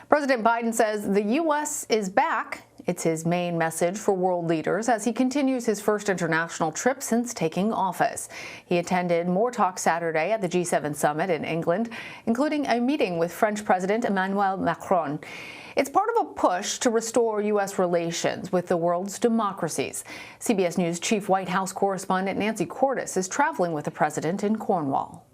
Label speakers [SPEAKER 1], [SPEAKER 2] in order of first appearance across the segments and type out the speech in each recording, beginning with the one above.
[SPEAKER 1] President Biden says the U.S. is back. It's his main message for world leaders as he continues his first international trip since taking office. He attended more talks Saturday at the G7 Summit in England, including a meeting with French President Emmanuel Macron. It's part of a push to restore U.S. relations with the world's democracies. CBS News Chief White House correspondent Nancy Cordes is traveling with the president in Cornwall.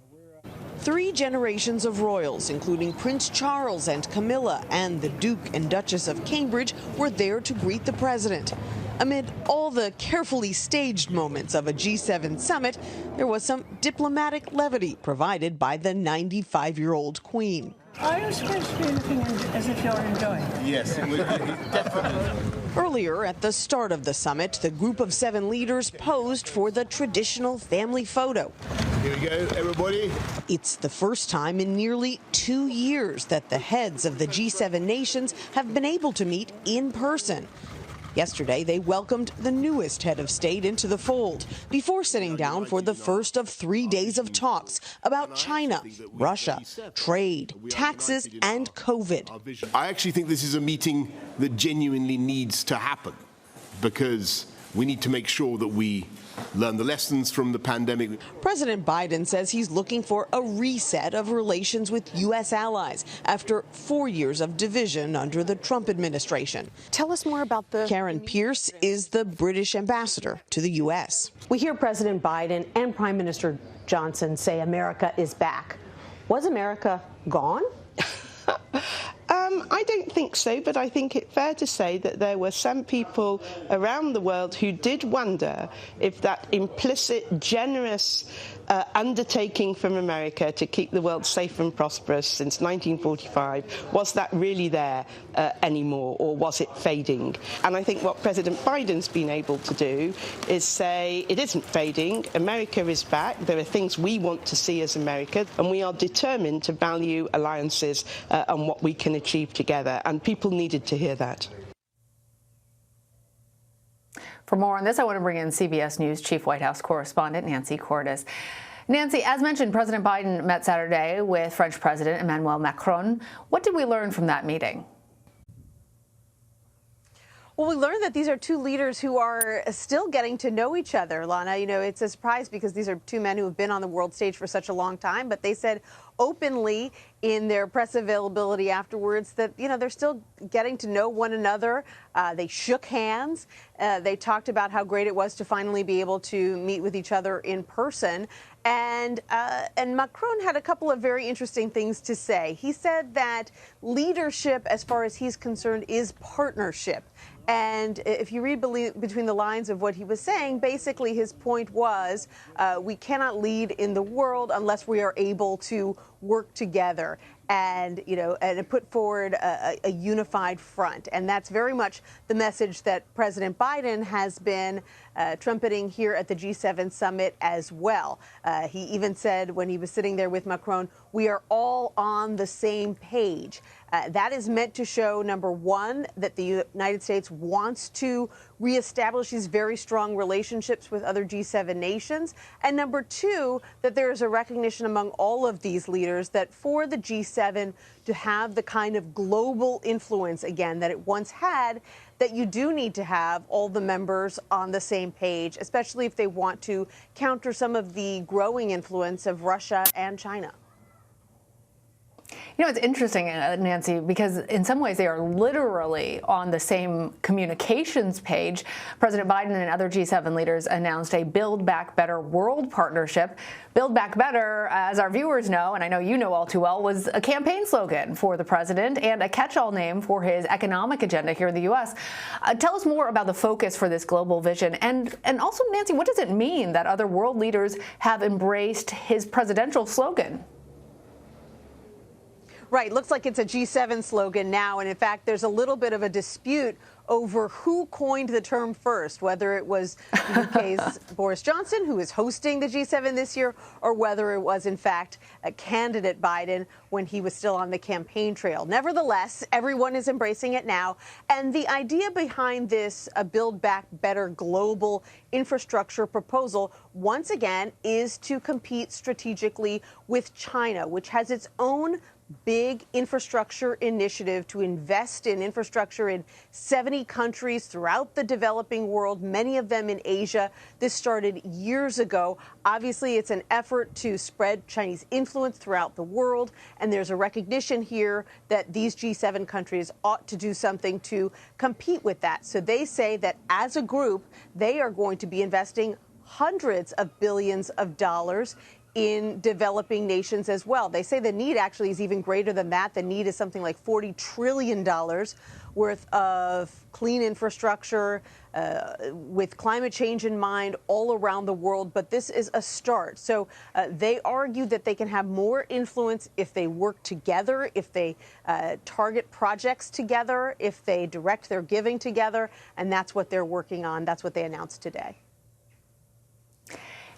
[SPEAKER 2] 3 generations of royals, including Prince Charles and Camilla and the Duke and Duchess of Cambridge, were there to greet the president. Amid all the carefully staged moments of a G7 summit, there was some diplomatic levity provided by the 95-year-old Queen.
[SPEAKER 3] Are you supposed to be looking as if you're enjoying it?
[SPEAKER 4] Yes, it would definitely.
[SPEAKER 2] Earlier, at the start of the summit, the group of 7 leaders posed for the traditional family photo.
[SPEAKER 4] Here we go, everybody.
[SPEAKER 2] It's the first time in nearly 2 years that the heads of the G7 nations have been able to meet in person. Yesterday, they welcomed the newest head of state into the fold before sitting down for the first of 3 days of talks about China, Russia, trade, taxes, and COVID.
[SPEAKER 4] I actually think this is a meeting that genuinely needs to happen because we need to make sure that we learn the lessons from the pandemic.
[SPEAKER 2] President Biden says he's looking for a reset of relations with U.S. allies after 4 years of division under the Trump administration.
[SPEAKER 5] Tell us more about the...
[SPEAKER 2] Karen Pierce is the British ambassador to the U.S.
[SPEAKER 5] We hear President Biden and Prime Minister Johnson say America is back. Was America gone?
[SPEAKER 6] I don't think so, but I think it's fair to say that there were some people around the world who did wonder if that implicit, generous undertaking from America to keep the world safe and prosperous since 1945, was that really there anymore, or was it fading? And I think what President Biden's been able to do is say it isn't fading, America is back, there are things we want to see as America, and we are determined to value alliances and what we can achieve together, and people needed to hear that.
[SPEAKER 1] For more on this, I want to bring in CBS News Chief White House correspondent Nancy Cordes. Nancy, as mentioned, President Biden met Saturday with French President Emmanuel Macron. What did we learn from that meeting?
[SPEAKER 7] Well, we learned that these are 2 leaders who are still getting to know each other, Lana. You know, it's a surprise because these are 2 men who have been on the world stage for such a long time, but they said openly in their press availability afterwards that, you know, they're still getting to know one another. They shook hands. They talked about how great it was to finally be able to meet with each other in person. And Macron had a couple of very interesting things to say. He said that leadership, as far as he's concerned, is partnership. And if you read between the lines of what he was saying, basically his point was we cannot lead in the world unless we are able to work together and, you know, and put forward a unified front. And that's very much the message that President Biden has been trumpeting here at the G7 summit as well. He even said when he was sitting there with Macron, we are all on the same page. That is meant to show, number one, that the United States wants to reestablish these very strong relationships with other G7 nations, and number 2, that there is a recognition among all of these leaders that for the G7 to have the kind of global influence again that it once had, that you do need to have all the members on the same page, especially if they want to counter some of the growing influence of Russia and China.
[SPEAKER 1] You know, it's interesting, Nancy, because in some ways they are literally on the same communications page. President Biden and other G7 leaders announced a Build Back Better world partnership. Build Back Better, as our viewers know, and I know you know all too well, was a campaign slogan for the president and a catch-all name for his economic agenda here in the U.S. Tell us more about the focus for this global vision. And also, Nancy, what does it mean that other world leaders have embraced his presidential slogan?
[SPEAKER 7] Right. Looks like it's a G7 slogan now. And in fact, there's a little bit of a dispute over who coined the term first, whether it was the UK's Boris Johnson, who is hosting the G7 this year, or whether it was, in fact, a candidate Biden when he was still on the campaign trail. Nevertheless, everyone is embracing it now. And the idea behind this Build Back Better global infrastructure proposal, once again, is to compete strategically with China, which has its own big infrastructure initiative to invest in infrastructure in 70 countries throughout the developing world, many of them in Asia. This started years ago. Obviously, it's an effort to spread Chinese influence throughout the world, and there's a recognition here that these G7 countries ought to do something to compete with that. So they say that as a group, they are going to be investing hundreds of billions of dollars in developing nations as well. They say the need actually is even greater than that. The need is something like $40 trillion worth of clean infrastructure with climate change in mind all around the world. But this is a start. So they argue that they can have more influence if they work together, if they target projects together, if they direct their giving together. And that's what they're working on. That's what they announced today.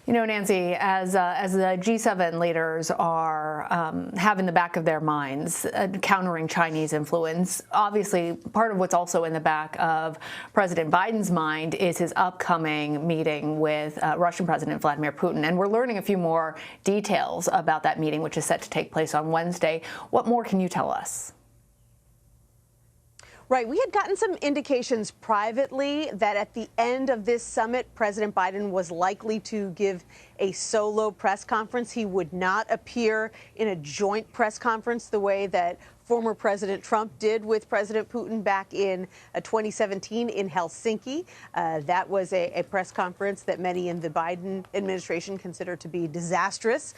[SPEAKER 1] You know, Nancy, as the G7 leaders are have in the back of their minds countering Chinese influence, obviously part of what's also in the back of President Biden's mind is his upcoming meeting with Russian President Vladimir Putin. And we're learning a few more details about that meeting, which is set to take place on Wednesday. What more can you tell us?
[SPEAKER 7] Right. We had gotten some indications privately that at the end of this summit, President Biden was likely to give a solo press conference. He would not appear in a joint press conference the way that former President Trump did with President Putin back in 2017 in Helsinki. That was a press conference that many in the Biden administration consider to be disastrous.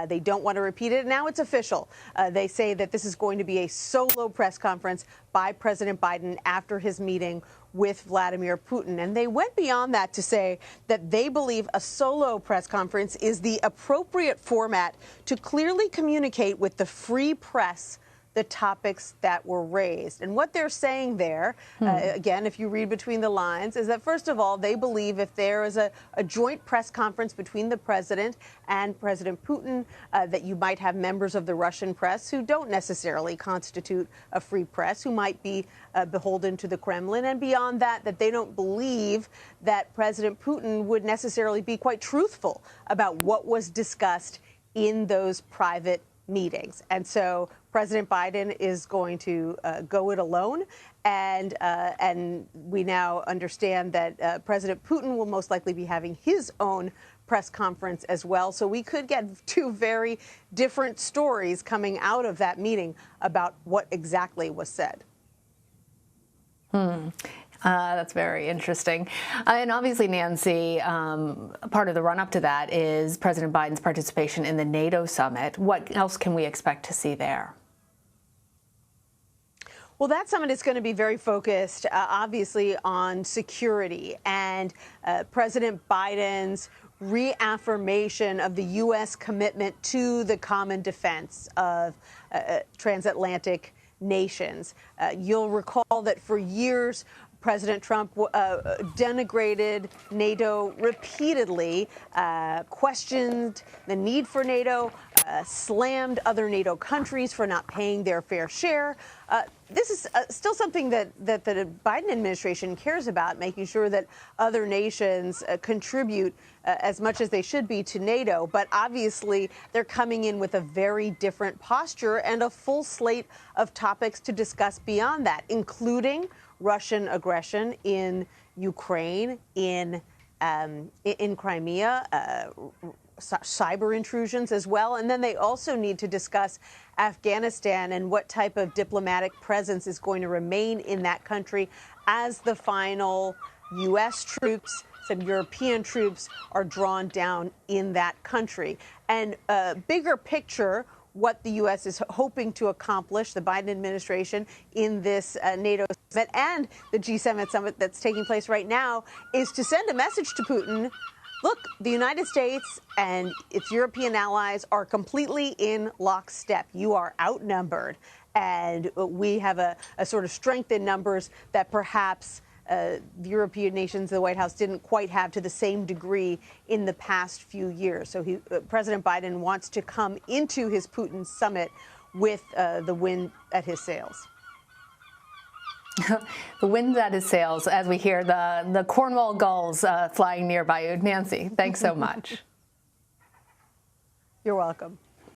[SPEAKER 7] They don't want to repeat it. Now it's official. They say that this is going to be a solo press conference by President Biden after his meeting with Vladimir Putin. And they went beyond that to say that they believe a solo press conference is the appropriate format to clearly communicate with the free press the topics that were raised. And what they're saying there, again, if you read between the lines, is that, first of all, they believe if there is a joint press conference between the president and President Putin, that you might have members of the Russian press who don't necessarily constitute a free press, who might be beholden to the Kremlin. And beyond that, that they don't believe that President Putin would necessarily be quite truthful about what was discussed in those private meetings. And so President Biden is going to go it alone. And we now understand that President Putin will most likely be having his own press conference as well. So we could get two very different stories coming out of that meeting about what exactly was said.
[SPEAKER 1] That's very interesting. And obviously, Nancy, part of the run-up to that is President Biden's participation in the NATO Summit. What else can we expect to see there?
[SPEAKER 7] Well, that summit is going to be very focused, obviously, on security and President Biden's reaffirmation of the U.S. commitment to the common defense of transatlantic nations. You'll recall that for years, President Trump denigrated NATO repeatedly, questioned the need for NATO, slammed other NATO countries for not paying their fair share. This is still something that the Biden administration cares about, making sure that other nations contribute as much as they should be to NATO. But obviously, they're coming in with a very different posture and a full slate of topics to discuss beyond that, including Russian aggression in Ukraine, in Crimea, cyber intrusions as well. And then they also need to discuss Afghanistan and what type of diplomatic presence is going to remain in that country as the final U.S. troops, some European troops are drawn down in that country. And bigger picture, what the U.S. is hoping to accomplish, the Biden administration, in this NATO summit and the G7 summit that's taking place right now, is to send a message to Putin. Look, the United States and its European allies are completely in lockstep. You are outnumbered, and we have a sort of strength in numbers that perhaps the European nations, the White House, didn't quite have to the same degree in the past few years. So President Biden wants to come into his Putin summit with the wind at his sails.
[SPEAKER 1] The wind at his sails, as we hear the Cornwall gulls flying nearby you. Nancy, thanks so much.
[SPEAKER 7] You're welcome.